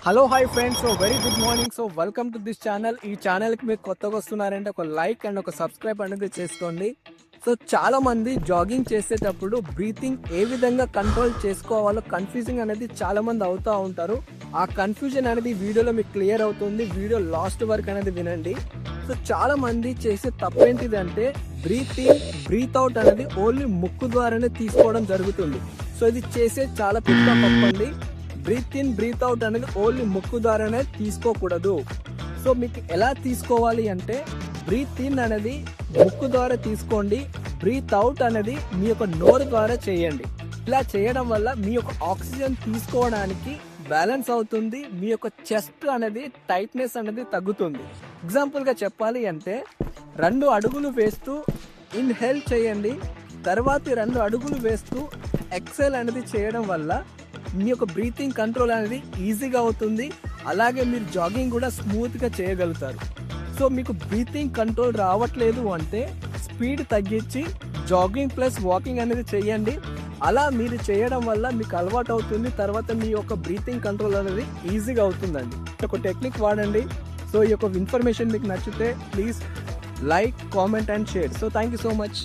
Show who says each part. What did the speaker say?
Speaker 1: Hello hi friends, very good morning. Welcome to this channel. ఈ ఛానల్కి మీరు కొత్తగా వస్తున్నారంటే ఒక లైక్ అండ్ ఒక సబ్స్క్రైబ్ అనేది చేసుకోండి. చాలా మంది జాగింగ్ చేసేటప్పుడు బ్రీతింగ్ ఏ విధంగా కంట్రోల్ చేసుకోవాలో కన్ఫ్యూజింగ్ అనేది చాలా మంది అవుతూ ఉంటారు. ఆ కన్ఫ్యూజన్ అనేది వీడియోలో మీకు క్లియర్ అవుతుంది. వీడియో లాస్ట్ వరకు అనేది వినండి. చాలా మంది చేసే తప్పు ఏంటిదంటే బ్రీత్ ఇన్ బ్రీత్ అవుట్ అనేది ఓన్లీ ముక్కు ద్వారానే తీసుకోవడం జరుగుతుంది. ఇది చేసే చాలా పెద్ద తప్పు అండి. బ్రీత్ ఇన్ బ్రీత్ అవుట్ అనేది ఓన్లీ ముక్కు ద్వారానే తీసుకోకూడదు. మీకు ఎలా తీసుకోవాలి అంటే బ్రీత్ ఇన్ అనేది ముక్కు ద్వారా తీసుకోండి, బ్రీత్ అవుట్ అనేది మీ యొక్క నోరు ద్వారా చేయండి. ఇలా చేయడం వల్ల మీ యొక్క ఆక్సిజన్ తీసుకోవడానికి బ్యాలెన్స్ అవుతుంది. మీ యొక్క చెస్ట్ అనేది టైట్నెస్ అనేది తగ్గుతుంది. ఎగ్జాంపుల్గా చెప్పాలి అంటే 2 అడుగులు వేస్తూ ఇన్హేల్ చేయండి, తర్వాత 2 అడుగులు వేస్తూ ఎక్సెల్ అనేది చేయడం వల్ల మీ యొక్క బ్రీతింగ్ కంట్రోల్ అనేది ఈజీగా అవుతుంది. అలాగే మీరు జాగింగ్ కూడా స్మూత్గా చేయగలుగుతారు. మీకు బ్రీతింగ్ కంట్రోల్ రావట్లేదు అంటే స్పీడ్ తగ్గించి జాగింగ్ ప్లస్ వాకింగ్ అనేది చేయండి. అలా మీరు చేయడం వల్ల మీకు అలవాటు అవుతుంది. తర్వాత మీ యొక్క బ్రీతింగ్ కంట్రోల్ అనేది ఈజీగా అవుతుందండి. ఒక టెక్నిక్ వాడండి. ఈ యొక్క ఇన్ఫర్మేషన్ మీకు నచ్చితే please like, comment and share. Thank you so much.